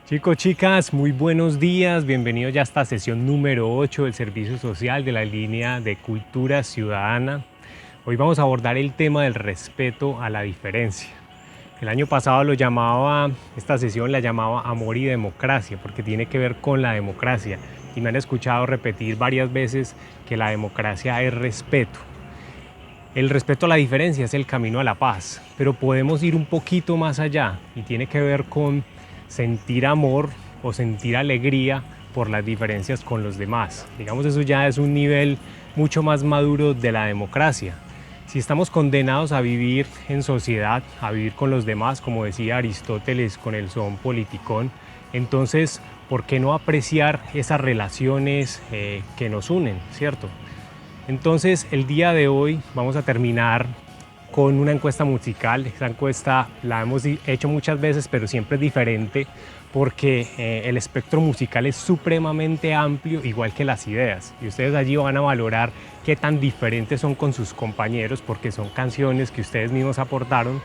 Chicos, chicas, muy buenos días. Bienvenidos ya a esta sesión número 8 del Servicio Social de la línea de Cultura Ciudadana. Hoy vamos a abordar el tema del respeto a la diferencia. El año pasado esta sesión la llamaba Amor y Democracia, porque tiene que ver con la democracia. Y me han escuchado repetir varias veces que la democracia es respeto. El respeto a la diferencia es el camino a la paz, pero podemos ir un poquito más allá y tiene que ver con sentir amor o sentir alegría por las diferencias con los demás. Digamos, eso ya es un nivel mucho más maduro de la democracia. Si estamos condenados a vivir en sociedad, a vivir con los demás, como decía Aristóteles con el zoon politikon, entonces, ¿por qué no apreciar esas relaciones que nos unen, cierto? Entonces, el día de hoy vamos a terminar con una encuesta musical. Esta encuesta la hemos hecho muchas veces, pero siempre es diferente porque el espectro musical es supremamente amplio, igual que las ideas. Y ustedes allí van a valorar qué tan diferentes son con sus compañeros, porque son canciones que ustedes mismos aportaron.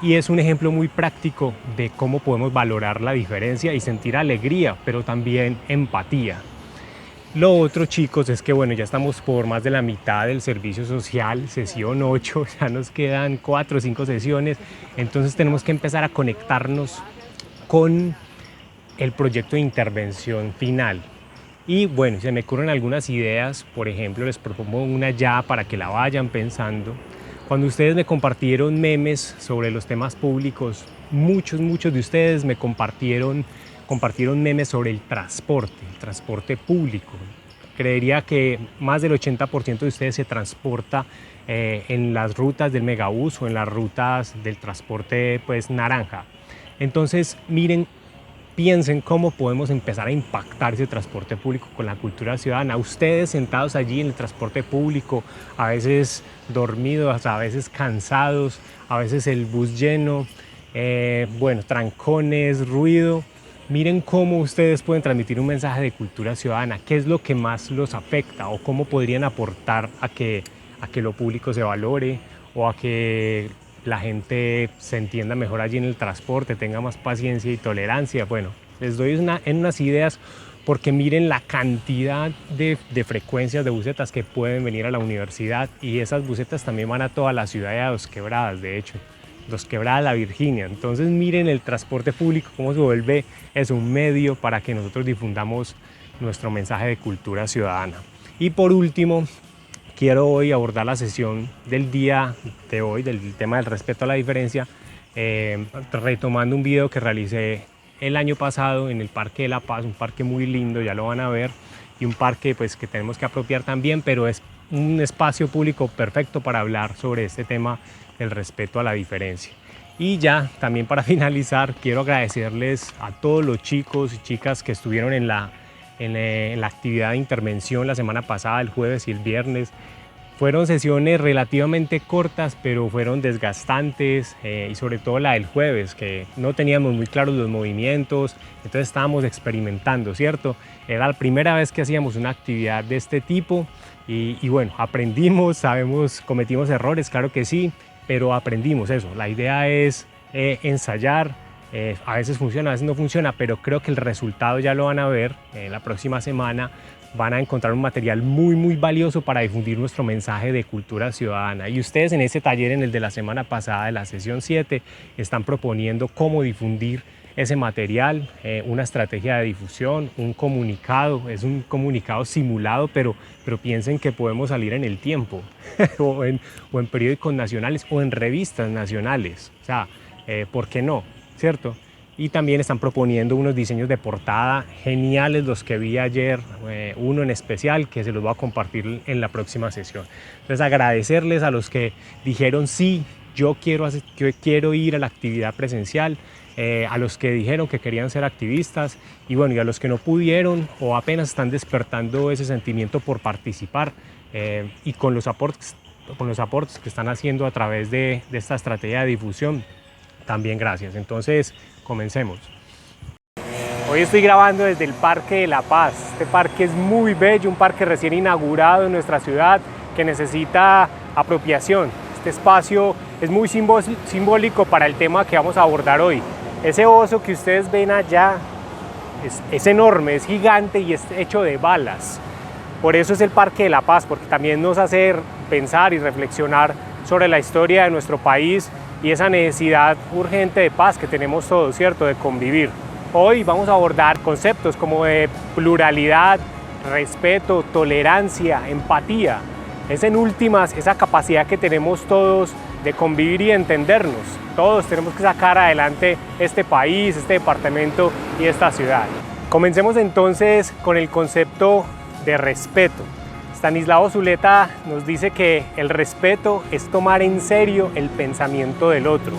Y es un ejemplo muy práctico de cómo podemos valorar la diferencia y sentir alegría, pero también empatía. Lo otro, chicos, es que bueno, ya estamos por más de la mitad del servicio social, sesión 8, ya nos quedan 4 o 5 sesiones, entonces tenemos que empezar a conectarnos con el proyecto de intervención final. Y bueno, se me ocurren algunas ideas, por ejemplo, les propongo una ya para que la vayan pensando. Cuando ustedes me compartieron memes sobre los temas públicos, muchos de ustedes me compartieron memes sobre el transporte público. Creería que más del 80% de ustedes se transporta en las rutas del megabús o en las rutas del transporte pues naranja. Entonces piensen cómo podemos empezar a impactar ese transporte público con la cultura ciudadana. Ustedes sentados allí en el transporte público, a veces dormidos, a veces cansados, a veces el bus lleno, trancones, ruido. Miren cómo ustedes pueden transmitir un mensaje de cultura ciudadana, qué es lo que más los afecta o cómo podrían aportar a que lo público se valore o a que la gente se entienda mejor allí en el transporte, tenga más paciencia y tolerancia. Bueno, les doy unas ideas porque miren la cantidad de frecuencias de busetas que pueden venir a la universidad, y esas busetas también van a toda la ciudad de Dos Quebradas, de hecho. Dos Quebradas, La Virginia. Entonces miren el transporte público cómo se vuelve un medio para que nosotros difundamos nuestro mensaje de cultura ciudadana. Y por último, quiero hoy abordar la sesión del día de hoy, del tema del respeto a la diferencia, retomando un video que realicé el año pasado en el Parque de la Paz, un parque muy lindo, ya lo van a ver, y un parque pues que tenemos que apropiar también, pero es un espacio público perfecto para hablar sobre este tema del respeto a la diferencia. Y ya, también para finalizar, quiero agradecerles a todos los chicos y chicas que estuvieron en la actividad de intervención la semana pasada, el jueves y el viernes. Fueron sesiones relativamente cortas, pero fueron desgastantes, y sobre todo la del jueves, que no teníamos muy claros los movimientos, entonces estábamos experimentando, ¿cierto? Era la primera vez que hacíamos una actividad de este tipo y bueno, aprendimos, cometimos errores, claro que sí, pero aprendimos eso. La idea es ensayar, a veces funciona, a veces no funciona, pero creo que el resultado ya lo van a ver la próxima semana. Van a encontrar un material muy valioso para difundir nuestro mensaje de cultura ciudadana. Y ustedes en ese taller, en el de la semana pasada, de la sesión 7, están proponiendo cómo difundir ese material, una estrategia de difusión, un comunicado. Es un comunicado simulado, pero piensen que podemos salir en El Tiempo o en periódicos nacionales o en revistas nacionales. O sea, ¿por qué no? ¿Cierto? Y también están proponiendo unos diseños de portada geniales, los que vi ayer, uno en especial que se los voy a compartir en la próxima sesión. Entonces, agradecerles a los que dijeron sí, yo quiero ir a la actividad presencial, a los que dijeron que querían ser activistas, y bueno, y a los que no pudieron o apenas están despertando ese sentimiento por participar, y con los aportes que están haciendo a través de esta estrategia de difusión, también gracias. Entonces, comencemos. Hoy estoy grabando desde el Parque de la Paz. Este parque es muy bello, un parque recién inaugurado en nuestra ciudad que necesita apropiación. Este espacio es muy simbólico para el tema que vamos a abordar hoy. Ese oso que ustedes ven allá es enorme, es gigante y es hecho de balas. Por eso es el Parque de la Paz, porque también nos hace pensar y reflexionar sobre la historia de nuestro país y esa necesidad urgente de paz que tenemos todos, ¿cierto?, de convivir. Hoy vamos a abordar conceptos como de pluralidad, respeto, tolerancia, empatía. Es en últimas esa capacidad que tenemos todos de convivir y entendernos. Todos tenemos que sacar adelante este país, este departamento y esta ciudad. Comencemos entonces con el concepto de respeto. Stanislao Zuleta nos dice que el respeto es tomar en serio el pensamiento del otro.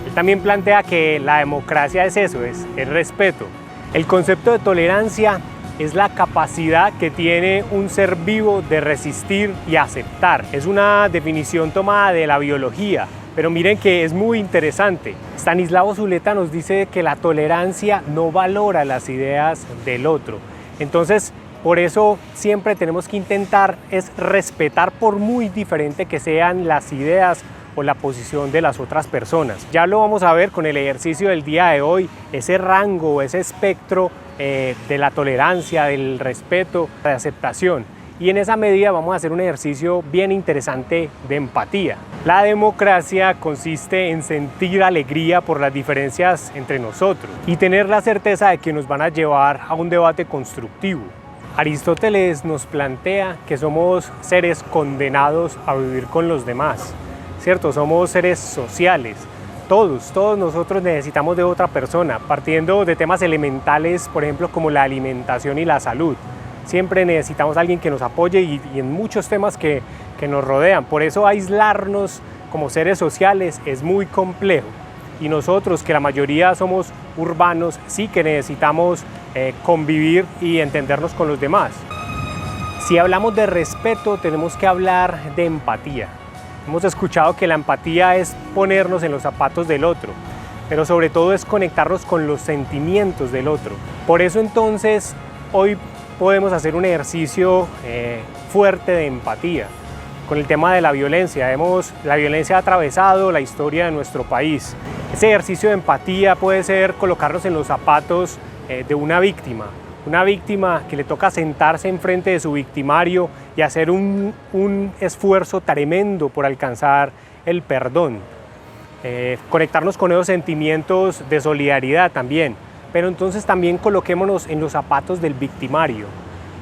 Él también plantea que la democracia es eso, es el respeto. El concepto de tolerancia es la capacidad que tiene un ser vivo de resistir y aceptar. Es una definición tomada de la biología, pero miren que es muy interesante. Stanislao Zuleta nos dice que la tolerancia no valora las ideas del otro. Entonces, por eso siempre tenemos que intentar es respetar, por muy diferente que sean las ideas o la posición de las otras personas. Ya lo vamos a ver con el ejercicio del día de hoy, ese rango, ese espectro de la tolerancia, del respeto, de aceptación. Y en esa medida vamos a hacer un ejercicio bien interesante de empatía. La democracia consiste en sentir alegría por las diferencias entre nosotros y tener la certeza de que nos van a llevar a un debate constructivo. Aristóteles nos plantea que somos seres condenados a vivir con los demás, ¿cierto? Somos seres sociales. Todos nosotros necesitamos de otra persona, partiendo de temas elementales, por ejemplo, como la alimentación y la salud. Siempre necesitamos a alguien que nos apoye y en muchos temas que nos rodean. Por eso aislarnos como seres sociales es muy complejo. Y nosotros, que la mayoría somos urbanos, sí que necesitamos convivir y entendernos con los demás. Si hablamos de respeto, tenemos que hablar de empatía. Hemos escuchado que la empatía es ponernos en los zapatos del otro, pero sobre todo es conectarnos con los sentimientos del otro. Por eso entonces hoy podemos hacer un ejercicio fuerte de empatía con el tema de la violencia. La violencia ha atravesado la historia de nuestro país. Ese ejercicio de empatía puede ser colocarnos en los zapatos de una víctima que le toca sentarse enfrente de su victimario y hacer un esfuerzo tremendo por alcanzar el perdón. Conectarnos con esos sentimientos de solidaridad también, pero entonces también coloquémonos en los zapatos del victimario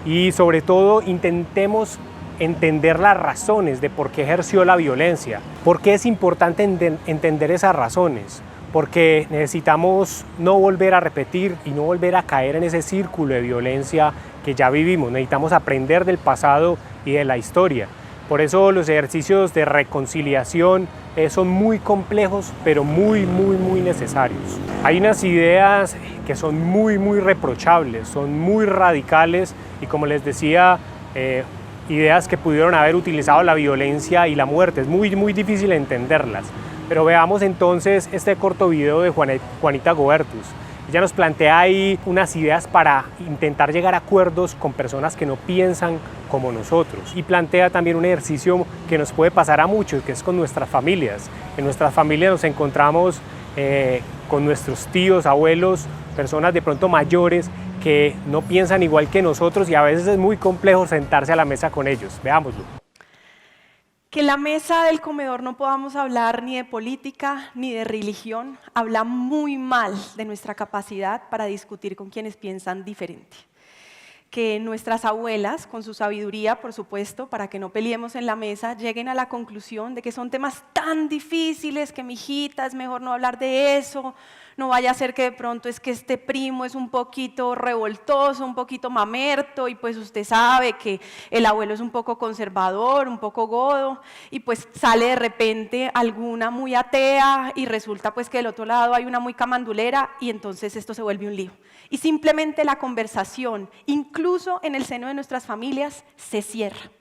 y sobre todo intentemos entender las razones de por qué ejerció la violencia. ¿Por qué es importante entender esas razones? Porque necesitamos no volver a repetir y no volver a caer en ese círculo de violencia que ya vivimos. Necesitamos aprender del pasado y de la historia. Por eso los ejercicios de reconciliación son muy complejos, pero muy necesarios. Hay unas ideas que son muy reprochables, son muy radicales y, como les decía, ideas que pudieron haber utilizado la violencia y la muerte. Es muy difícil entenderlas. Pero veamos entonces este corto video de Juanita Gobertus. Ella nos plantea ahí unas ideas para intentar llegar a acuerdos con personas que no piensan como nosotros. Y plantea también un ejercicio que nos puede pasar a muchos, que es con nuestras familias. En nuestras familias nos encontramos con nuestros tíos, abuelos, personas de pronto mayores que no piensan igual que nosotros y a veces es muy complejo sentarse a la mesa con ellos. Veámoslo. Que en la mesa del comedor no podamos hablar ni de política ni de religión, habla muy mal de nuestra capacidad para discutir con quienes piensan diferente. Que nuestras abuelas, con su sabiduría, por supuesto, para que no peleemos en la mesa, lleguen a la conclusión de que son temas tan difíciles que, mijita, es mejor no hablar de eso, no vaya a ser que de pronto es que este primo es un poquito revoltoso, un poquito mamerto, y pues usted sabe que el abuelo es un poco conservador, un poco godo, y pues sale de repente alguna muy atea y resulta pues que del otro lado hay una muy camandulera y entonces esto se vuelve un lío. Y simplemente la conversación, incluso en el seno de nuestras familias, se cierra.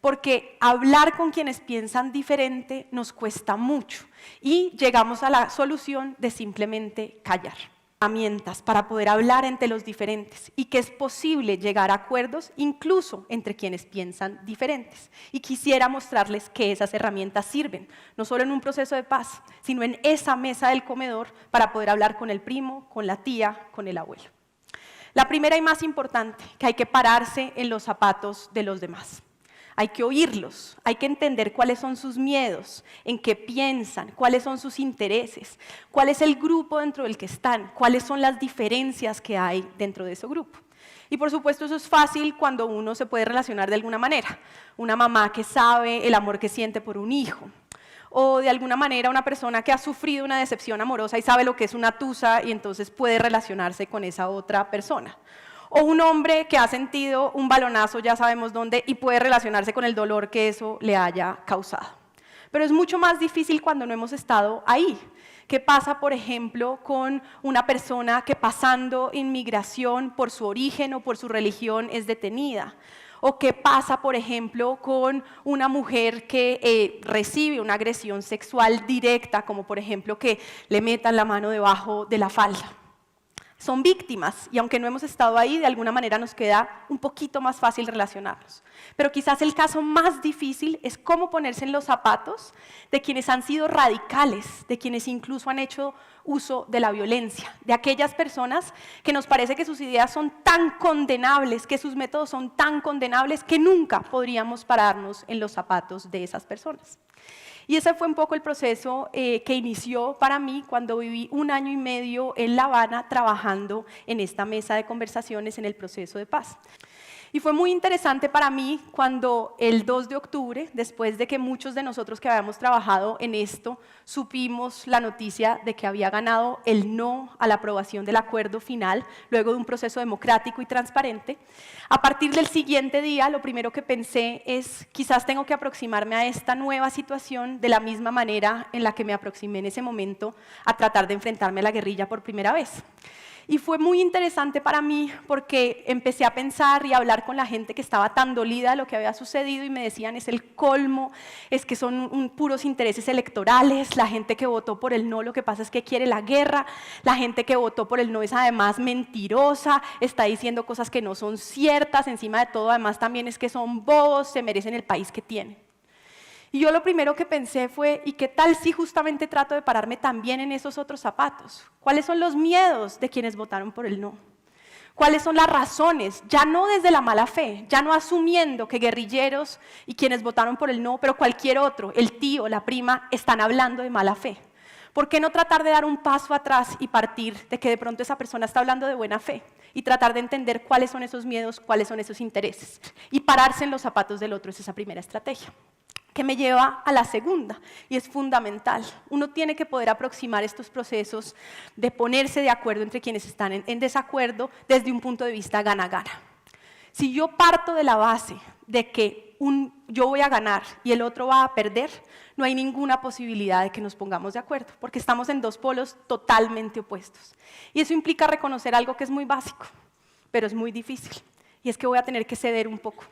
Porque hablar con quienes piensan diferente nos cuesta mucho y llegamos a la solución de simplemente callar. Herramientas para poder hablar entre los diferentes y que es posible llegar a acuerdos incluso entre quienes piensan diferentes. Y quisiera mostrarles que esas herramientas sirven, no solo en un proceso de paz, sino en esa mesa del comedor para poder hablar con el primo, con la tía, con el abuelo. La primera y más importante, que hay que pararse en los zapatos de los demás. Hay que oírlos, hay que entender cuáles son sus miedos, en qué piensan, cuáles son sus intereses, cuál es el grupo dentro del que están, cuáles son las diferencias que hay dentro de ese grupo. Y por supuesto eso es fácil cuando uno se puede relacionar de alguna manera. Una mamá que sabe el amor que siente por un hijo. O de alguna manera una persona que ha sufrido una decepción amorosa y sabe lo que es una tusa y entonces puede relacionarse con esa otra persona. O un hombre que ha sentido un balonazo, ya sabemos dónde, y puede relacionarse con el dolor que eso le haya causado. Pero es mucho más difícil cuando no hemos estado ahí. ¿Qué pasa, por ejemplo, con una persona que pasando inmigración por su origen o por su religión es detenida? ¿O qué pasa, por ejemplo, con una mujer que recibe una agresión sexual directa, como por ejemplo que le metan la mano debajo de la falda? Son víctimas y aunque no hemos estado ahí, de alguna manera nos queda un poquito más fácil relacionarnos. Pero quizás el caso más difícil es cómo ponerse en los zapatos de quienes han sido radicales, de quienes incluso han hecho uso de la violencia, de aquellas personas que nos parece que sus ideas son tan condenables, que sus métodos son tan condenables que nunca podríamos pararnos en los zapatos de esas personas. Y ese fue un poco el proceso que inició para mí cuando viví 1 año y medio en La Habana trabajando en esta mesa de conversaciones en el proceso de paz. Y fue muy interesante para mí cuando el 2 de octubre, después de que muchos de nosotros que habíamos trabajado en esto, supimos la noticia de que había ganado el no a la aprobación del acuerdo final, luego de un proceso democrático y transparente. A partir del siguiente día, lo primero que pensé es, quizás tengo que aproximarme a esta nueva situación de la misma manera en la que me aproximé en ese momento a tratar de enfrentarme a la guerrilla por primera vez. Y fue muy interesante para mí porque empecé a pensar y a hablar con la gente que estaba tan dolida de lo que había sucedido y me decían, es el colmo, es que son puros intereses electorales, la gente que votó por el no lo que pasa es que quiere la guerra, la gente que votó por el no es además mentirosa, está diciendo cosas que no son ciertas, encima de todo además también es que son bobos, se merecen el país que tienen. Y yo lo primero que pensé fue, ¿y qué tal si justamente trato de pararme también en esos otros zapatos? ¿Cuáles son los miedos de quienes votaron por el no? ¿Cuáles son las razones? Ya no desde la mala fe, ya no asumiendo que guerrilleros y quienes votaron por el no, pero cualquier otro, el tío, la prima, están hablando de mala fe. ¿Por qué no tratar de dar un paso atrás y partir de que de pronto esa persona está hablando de buena fe? Y tratar de entender cuáles son esos miedos, cuáles son esos intereses. Y pararse en los zapatos del otro es esa primera estrategia. Que me lleva a la segunda, y es fundamental. Uno tiene que poder aproximar estos procesos de ponerse de acuerdo entre quienes están en desacuerdo desde un punto de vista gana-gana. Si yo parto de la base de que yo voy a ganar y el otro va a perder, no hay ninguna posibilidad de que nos pongamos de acuerdo, porque estamos en 2 polos totalmente opuestos. Y eso implica reconocer algo que es muy básico, pero es muy difícil, y es que voy a tener que ceder un poco.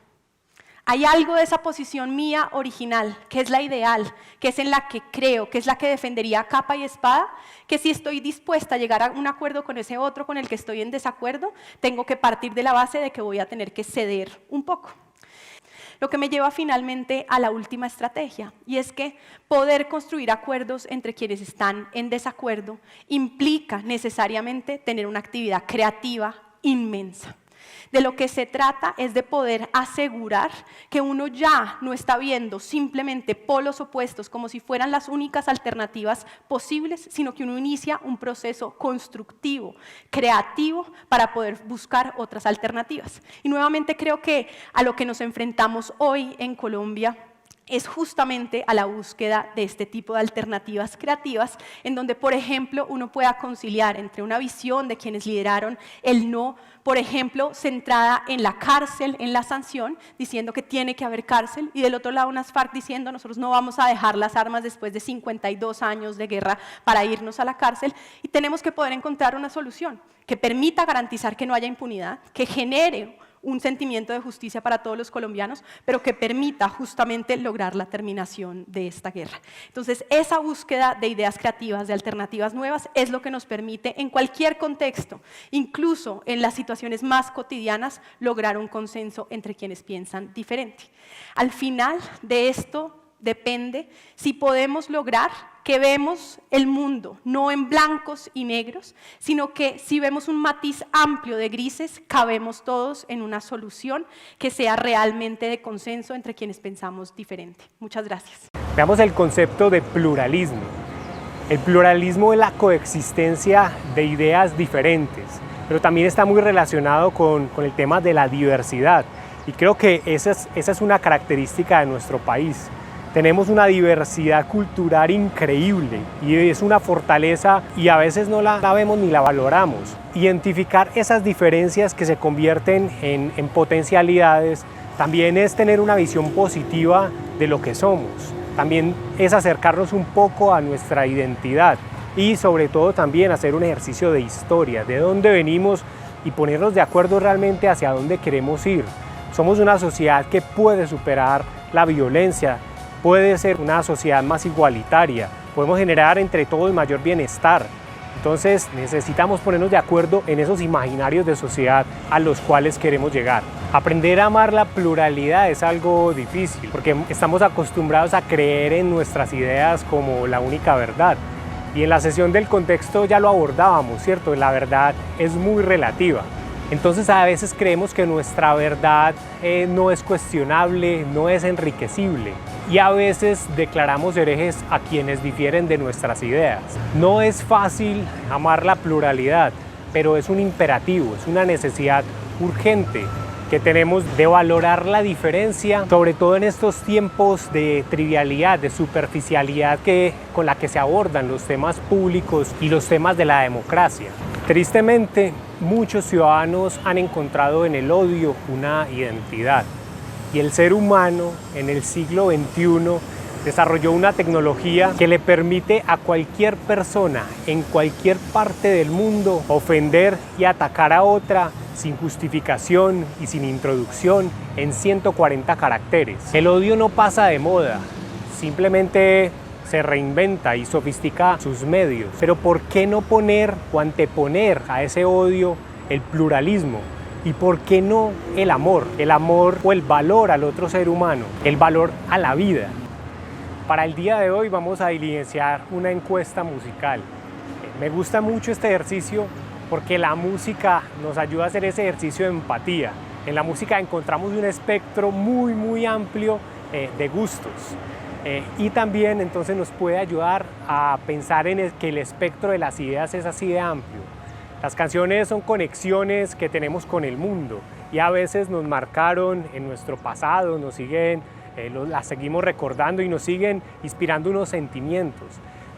Hay algo de esa posición mía original, que es la ideal, que es en la que creo, que es la que defendería a capa y espada, que si estoy dispuesta a llegar a un acuerdo con ese otro con el que estoy en desacuerdo, tengo que partir de la base de que voy a tener que ceder un poco. Lo que me lleva finalmente a la última estrategia, y es que poder construir acuerdos entre quienes están en desacuerdo implica necesariamente tener una actividad creativa inmensa. De lo que se trata es de poder asegurar que uno ya no está viendo simplemente polos opuestos como si fueran las únicas alternativas posibles, sino que uno inicia un proceso constructivo, creativo, para poder buscar otras alternativas. Y nuevamente creo que a lo que nos enfrentamos hoy en Colombia es justamente a la búsqueda de este tipo de alternativas creativas, en donde, por ejemplo, uno pueda conciliar entre una visión de quienes lideraron el no, por ejemplo, centrada en la cárcel, en la sanción, diciendo que tiene que haber cárcel, y del otro lado unas FARC diciendo nosotros no vamos a dejar las armas después de 52 años de guerra para irnos a la cárcel, y tenemos que poder encontrar una solución que permita garantizar que no haya impunidad, que genere un sentimiento de justicia para todos los colombianos, pero que permita justamente lograr la terminación de esta guerra. Entonces, esa búsqueda de ideas creativas, de alternativas nuevas, es lo que nos permite en cualquier contexto, incluso en las situaciones más cotidianas, lograr un consenso entre quienes piensan diferente. Al final de esto, depende si podemos lograr que vemos el mundo no en blancos y negros, sino que si vemos un matiz amplio de grises, cabemos todos en una solución que sea realmente de consenso entre quienes pensamos diferente. Muchas gracias. Veamos el concepto de pluralismo. El pluralismo es la coexistencia de ideas diferentes, pero también está muy relacionado con el tema de la diversidad. Y creo que esa es una característica de nuestro país. Tenemos una diversidad cultural increíble y es una fortaleza y a veces no la vemos ni la valoramos. Identificar esas diferencias que se convierten en potencialidades también es tener una visión positiva de lo que somos. También es acercarnos un poco a nuestra identidad y sobre todo también hacer un ejercicio de historia, de dónde venimos y ponernos de acuerdo realmente hacia dónde queremos ir. Somos una sociedad que puede superar la violencia, puede ser una sociedad más igualitaria, podemos generar entre todos mayor bienestar. Entonces necesitamos ponernos de acuerdo en esos imaginarios de sociedad a los cuales queremos llegar. Aprender a amar la pluralidad es algo difícil porque estamos acostumbrados a creer en nuestras ideas como la única verdad. Y en la sesión del contexto ya lo abordábamos, ¿cierto? La verdad es muy relativa. Entonces a veces creemos que nuestra verdad no es cuestionable, no es enriquecible y a veces declaramos herejes a quienes difieren de nuestras ideas. No es fácil amar la pluralidad, pero es un imperativo, es una necesidad urgente que tenemos de valorar la diferencia, sobre todo en estos tiempos de trivialidad, de superficialidad con la que se abordan los temas públicos y los temas de la democracia. Tristemente, muchos ciudadanos han encontrado en el odio una identidad y el ser humano en el siglo XXI desarrolló una tecnología que le permite a cualquier persona en cualquier parte del mundo ofender y atacar a otra sin justificación y sin introducción en 140 caracteres. El odio no pasa de moda, simplemente se reinventa y sofistica sus medios. Pero ¿por qué no poner o anteponer a ese odio el pluralismo? ¿Y por qué no el amor? El amor o el valor al otro ser humano, el valor a la vida. Para el día de hoy vamos a diligenciar una encuesta musical. Me gusta mucho este ejercicio porque la música nos ayuda a hacer ese ejercicio de empatía. En la música encontramos un espectro muy amplio de gustos. Y también entonces nos puede ayudar a pensar en que el espectro de las ideas es así de amplio. Las canciones son conexiones que tenemos con el mundo y a veces nos marcaron en nuestro pasado, nos siguen, las seguimos recordando y nos siguen inspirando unos sentimientos.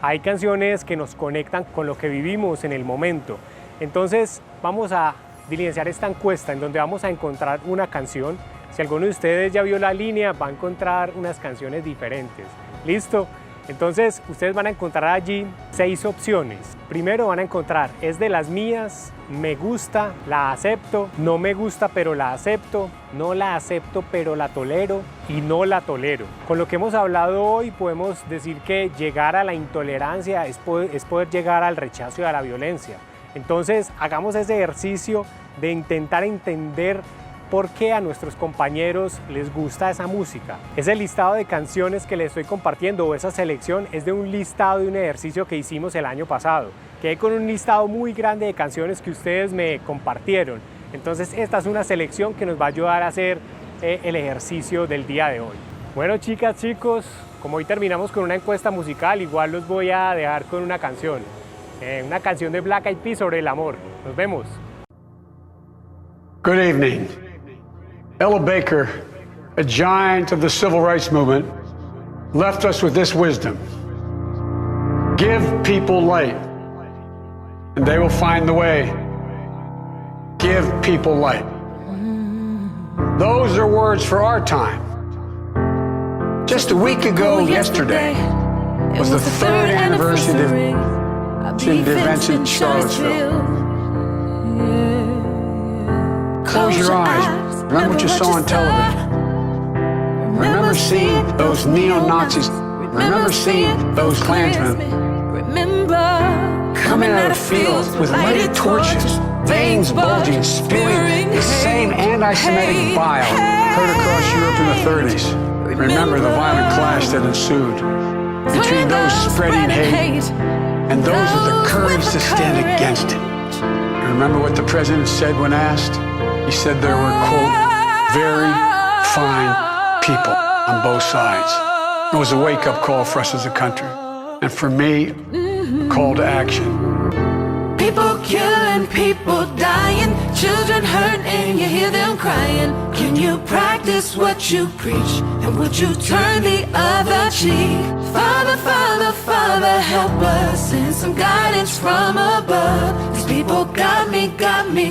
Hay canciones que nos conectan con lo que vivimos en el momento. Entonces vamos a diligenciar esta encuesta en donde vamos a encontrar una canción. Si alguno de ustedes ya vio la línea, va a encontrar unas canciones diferentes. ¿Listo? Entonces, ustedes van a encontrar allí 6 opciones. Primero van a encontrar, es de las mías, me gusta, la acepto, no me gusta pero la acepto, no la acepto pero la tolero y no la tolero. Con lo que hemos hablado hoy podemos decir que llegar a la intolerancia es poder llegar al rechazo y a la violencia. Entonces, hagamos ese ejercicio de intentar entender por qué a nuestros compañeros les gusta esa música. Ese listado de canciones que les estoy compartiendo o esa selección es de un listado de un ejercicio que hicimos el año pasado. Quedé con un listado muy grande de canciones que ustedes me compartieron. Entonces esta es una selección que nos va a ayudar a hacer el ejercicio del día de hoy. Bueno, chicas, chicos, como hoy terminamos con una encuesta musical, igual los voy a dejar con una canción de Black Eyed Peas sobre el amor. Nos vemos. Good evening. Ella Baker, a giant of the civil rights movement, left us with this wisdom. Give people light, and they will find the way. Give people light. Those are words for our time. Just a week ago yesterday was the 3rd anniversary of the events in Charlottesville. Close your eyes. Remember what you saw on television. Remember seeing those neo-Nazis. Remember seeing those Klansmen coming out of fields with lighted torches, veins bulging, spewing the same anti-Semitic bile heard across Europe in the 30s. remember the violent clash that ensued between those spreading hate and those with the courage to stand against it. And remember what the president said when asked? He said there were, quote, very fine people on both sides. It was a wake-up call for us as a country. And for me, a call to action. People killing, people dying, children hurt and you hear them crying. Can you practice what you preach? And would you turn the other cheek? Father, Father, Father, help us. Send some guidance from above. These people got me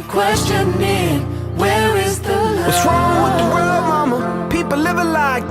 questioning. Where is the love? What's wrong with the world, mama? People living like